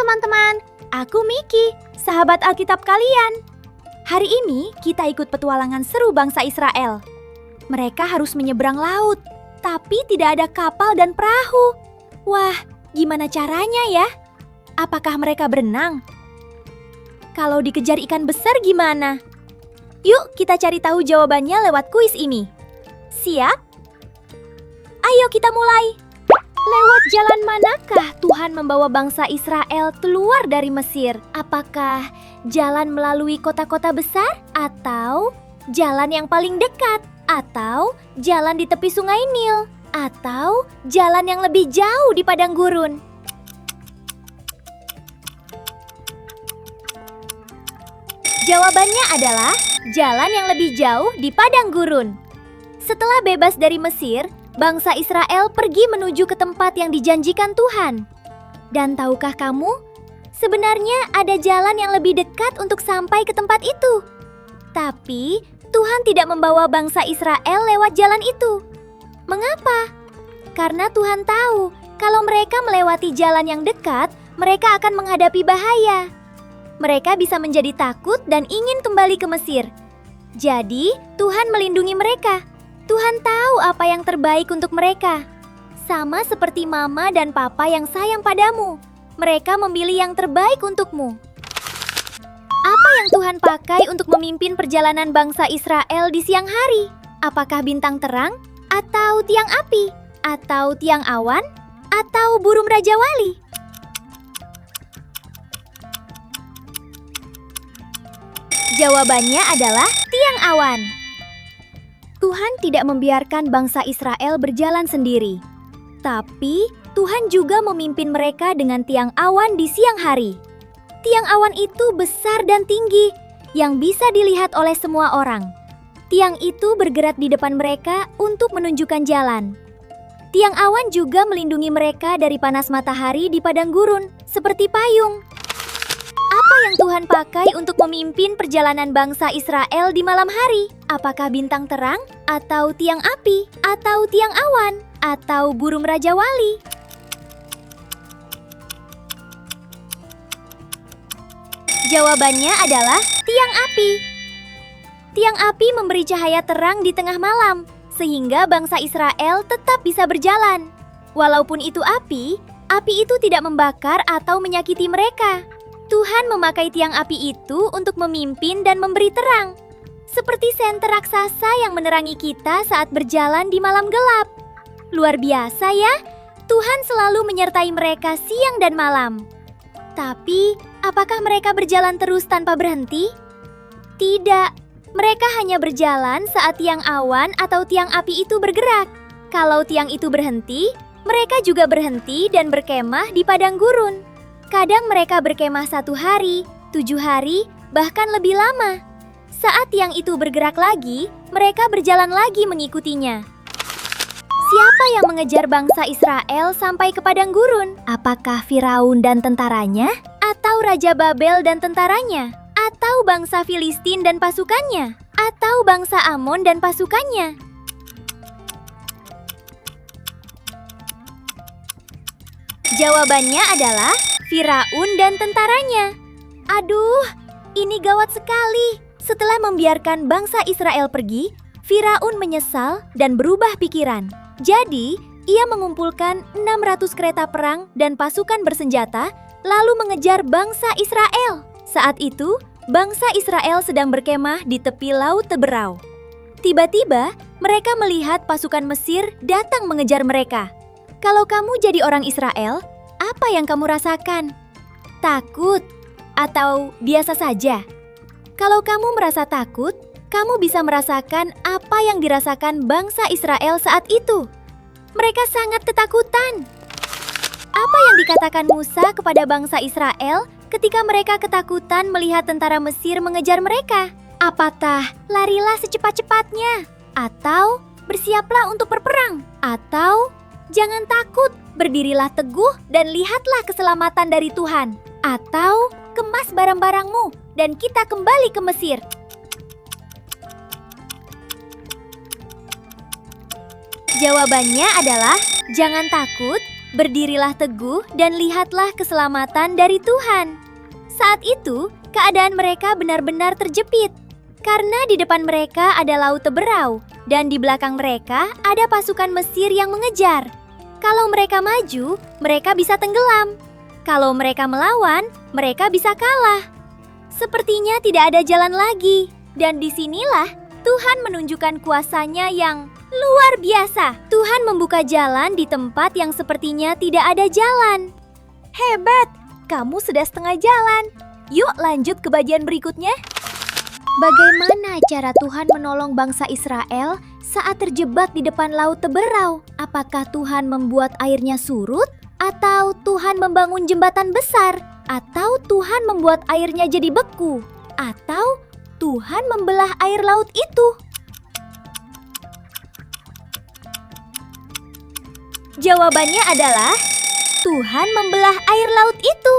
teman-teman, aku Miki, sahabat Alkitab kalian. Hari ini kita ikut petualangan seru bangsa Israel. Mereka harus menyeberang laut, tapi tidak ada kapal dan perahu. Wah, gimana caranya ya? Apakah mereka berenang? Kalau dikejar ikan besar gimana? Yuk kita cari tahu jawabannya lewat kuis ini. Siap? Ayo kita mulai. Lewat jalan manakah Tuhan membawa bangsa Israel keluar dari Mesir? Apakah jalan melalui kota-kota besar? Atau jalan yang paling dekat? Atau jalan di tepi sungai Nil? Atau jalan yang lebih jauh di padang gurun? Jawabannya adalah jalan yang lebih jauh di padang gurun. Setelah bebas dari Mesir, bangsa Israel pergi menuju ke tempat yang dijanjikan Tuhan. Dan tahukah kamu, sebenarnya ada jalan yang lebih dekat untuk sampai ke tempat itu. Tapi Tuhan tidak membawa bangsa Israel lewat jalan itu. Mengapa? Karena Tuhan tahu kalau mereka melewati jalan yang dekat, mereka akan menghadapi bahaya. Mereka bisa menjadi takut dan ingin kembali ke Mesir. Jadi, Tuhan melindungi mereka. Tuhan tahu apa yang terbaik untuk mereka. Sama seperti mama dan papa yang sayang padamu. Mereka memilih yang terbaik untukmu. Apa yang Tuhan pakai untuk memimpin perjalanan bangsa Israel di siang hari? Apakah bintang terang? Atau tiang api? Atau tiang awan? Atau burung Raja Wali? Jawabannya adalah tiang awan. Tuhan tidak membiarkan bangsa Israel berjalan sendiri. Tapi Tuhan juga memimpin mereka dengan tiang awan di siang hari. Tiang awan itu besar dan tinggi, yang bisa dilihat oleh semua orang. Tiang itu bergerak di depan mereka untuk menunjukkan jalan. Tiang awan juga melindungi mereka dari panas matahari di padang gurun, seperti payung. Apa yang Tuhan pakai untuk memimpin perjalanan bangsa Israel di malam hari? Apakah bintang terang, atau tiang api, atau tiang awan, atau burung Raja Wali? Jawabannya adalah tiang api. Tiang api memberi cahaya terang di tengah malam, sehingga bangsa Israel tetap bisa berjalan. Walaupun itu api itu tidak membakar atau menyakiti mereka. Tuhan memakai tiang api itu untuk memimpin dan memberi terang. Seperti senter raksasa yang menerangi kita saat berjalan di malam gelap. Luar biasa ya, Tuhan selalu menyertai mereka siang dan malam. Tapi, apakah mereka berjalan terus tanpa berhenti? Tidak, mereka hanya berjalan saat tiang awan atau tiang api itu bergerak. Kalau tiang itu berhenti, mereka juga berhenti dan berkemah di padang gurun. Kadang mereka berkemah 1 hari, 7 hari, bahkan lebih lama. Saat tiang itu bergerak lagi, mereka berjalan lagi mengikutinya. Siapa yang mengejar bangsa Israel sampai ke padang gurun? Apakah Firaun dan tentaranya? Atau Raja Babel dan tentaranya? Atau bangsa Filistin dan pasukannya? Atau bangsa Amon dan pasukannya? Jawabannya adalah Firaun dan tentaranya. Aduh, ini gawat sekali. Setelah membiarkan bangsa Israel pergi, Firaun menyesal dan berubah pikiran. Jadi, ia mengumpulkan 600 kereta perang dan pasukan bersenjata, lalu mengejar bangsa Israel. Saat itu, bangsa Israel sedang berkemah di tepi Laut Teberau. Tiba-tiba, mereka melihat pasukan Mesir datang mengejar mereka. Kalau kamu jadi orang Israel, apa yang kamu rasakan? Takut? Atau biasa saja? Kalau kamu merasa takut, kamu bisa merasakan apa yang dirasakan bangsa Israel saat itu. Mereka sangat ketakutan. Apa yang dikatakan Musa kepada bangsa Israel ketika mereka ketakutan melihat tentara Mesir mengejar mereka? Apakah larilah secepat-cepatnya? Atau bersiaplah untuk berperang? Atau jangan takut, berdirilah teguh dan lihatlah keselamatan dari Tuhan. Atau kemas barang-barangmu dan kita kembali ke Mesir. Jawabannya adalah jangan takut, Berdirilah teguh dan lihatlah keselamatan dari Tuhan. Saat itu, keadaan mereka benar-benar terjepit. Karena di depan mereka ada laut Teberau, dan di belakang mereka ada pasukan Mesir yang mengejar. Kalau mereka maju, mereka bisa tenggelam. Kalau mereka melawan, mereka bisa kalah. Sepertinya tidak ada jalan lagi. Dan disinilah Tuhan menunjukkan kuasa-Nya yang luar biasa. Tuhan membuka jalan di tempat yang sepertinya tidak ada jalan. Hebat, kamu sudah setengah jalan. Yuk lanjut ke bagian berikutnya. Bagaimana cara Tuhan menolong bangsa Israel saat terjebak di depan laut Teberau? Apakah Tuhan membuat airnya surut? Atau Tuhan membangun jembatan besar? Atau Tuhan membuat airnya jadi beku? Atau Tuhan membelah air laut itu? Jawabannya adalah Tuhan membelah air laut itu.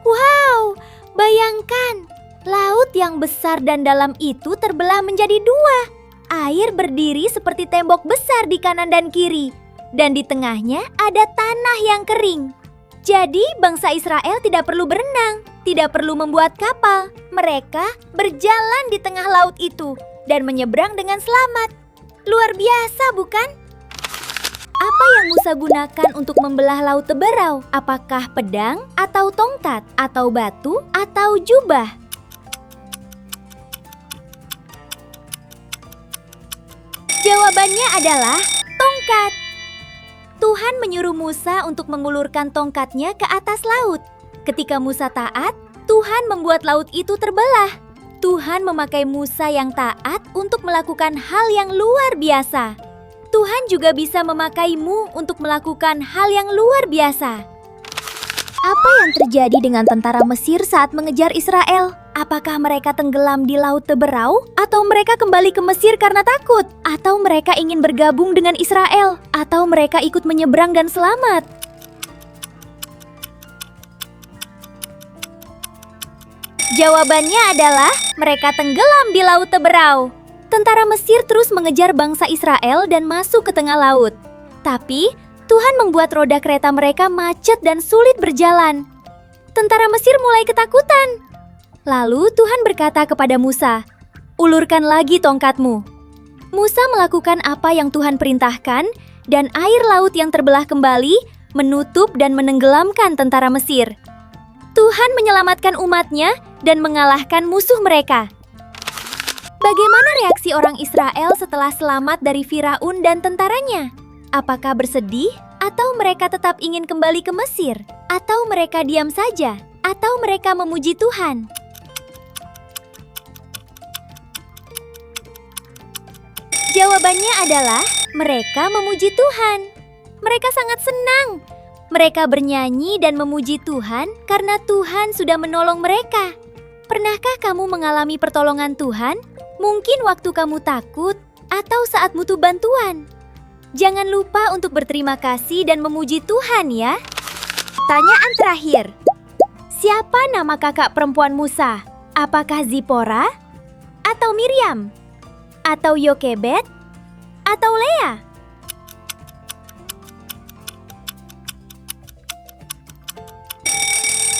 Wow, bayangkan, laut yang besar dan dalam itu terbelah menjadi dua. Air berdiri seperti tembok besar di kanan dan kiri, dan di tengahnya ada tanah yang kering. Jadi bangsa Israel tidak perlu berenang, tidak perlu membuat kapal. Mereka berjalan di tengah laut itu dan menyeberang dengan selamat. Luar biasa, bukan? Apa yang Musa gunakan untuk membelah laut Teberau? Apakah pedang, atau tongkat, atau batu, atau jubah? Jawabannya adalah tongkat. Tuhan menyuruh Musa untuk mengulurkan tongkatnya ke atas laut. Ketika Musa taat, Tuhan membuat laut itu terbelah. Tuhan memakai Musa yang taat untuk melakukan hal yang luar biasa. Tuhan juga bisa memakaimu untuk melakukan hal yang luar biasa. Apa yang terjadi dengan tentara Mesir saat mengejar Israel? Apakah mereka tenggelam di laut Teberau? Atau mereka kembali ke Mesir karena takut? Atau mereka ingin bergabung dengan Israel? Atau mereka ikut menyeberang dan selamat? Jawabannya adalah mereka tenggelam di laut Teberau. Tentara Mesir terus mengejar bangsa Israel dan masuk ke tengah laut. Tapi Tuhan membuat roda kereta mereka macet dan sulit berjalan. Tentara Mesir mulai ketakutan. Lalu Tuhan berkata kepada Musa, "Ulurkan lagi tongkatmu." Musa melakukan apa yang Tuhan perintahkan, dan air laut yang terbelah kembali menutup dan menenggelamkan tentara Mesir. Tuhan menyelamatkan umatnya dan mengalahkan musuh mereka. Bagaimana reaksi orang Israel setelah selamat dari Firaun dan tentaranya? Apakah bersedih? Atau mereka tetap ingin kembali ke Mesir? Atau mereka diam saja? Atau mereka memuji Tuhan? Jawabannya adalah mereka memuji Tuhan. Mereka sangat senang. Mereka bernyanyi dan memuji Tuhan karena Tuhan sudah menolong mereka. Pernahkah kamu mengalami pertolongan Tuhan? Mungkin waktu kamu takut atau saat butuh bantuan. Jangan lupa untuk berterima kasih dan memuji Tuhan ya. Tanyaan terakhir. Siapa nama kakak perempuan Musa? Apakah Zipora? Atau Miriam? Atau Yokebed? Atau Lea?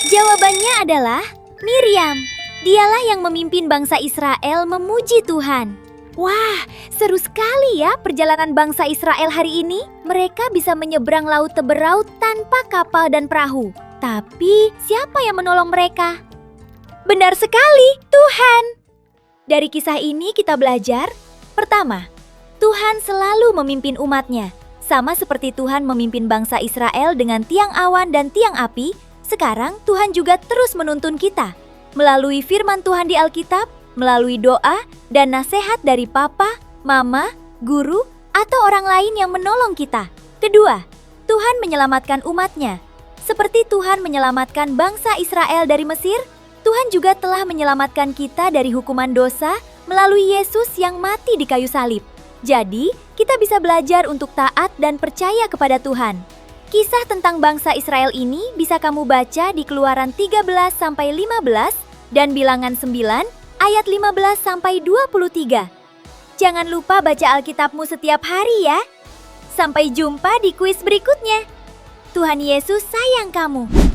Jawabannya adalah Miriam. Dialah yang memimpin bangsa Israel memuji Tuhan. Wah, seru sekali ya perjalanan bangsa Israel hari ini. Mereka bisa menyeberang laut Teberau tanpa kapal dan perahu. Tapi siapa yang menolong mereka? Benar sekali, Tuhan. Dari kisah ini kita belajar, pertama, Tuhan selalu memimpin umatnya. Sama seperti Tuhan memimpin bangsa Israel dengan tiang awan dan tiang api, sekarang Tuhan juga terus menuntun kita. Melalui firman Tuhan di Alkitab, melalui doa dan nasihat dari papa, mama, guru, atau orang lain yang menolong kita. Kedua, Tuhan menyelamatkan umatnya. Seperti Tuhan menyelamatkan bangsa Israel dari Mesir, Tuhan juga telah menyelamatkan kita dari hukuman dosa melalui Yesus yang mati di kayu salib. Jadi, kita bisa belajar untuk taat dan percaya kepada Tuhan. Kisah tentang bangsa Israel ini bisa kamu baca di Keluaran 13-15 dan Bilangan 9 ayat 15-23. Jangan lupa baca Alkitabmu setiap hari ya. Sampai jumpa di kuis berikutnya. Tuhan Yesus sayang kamu.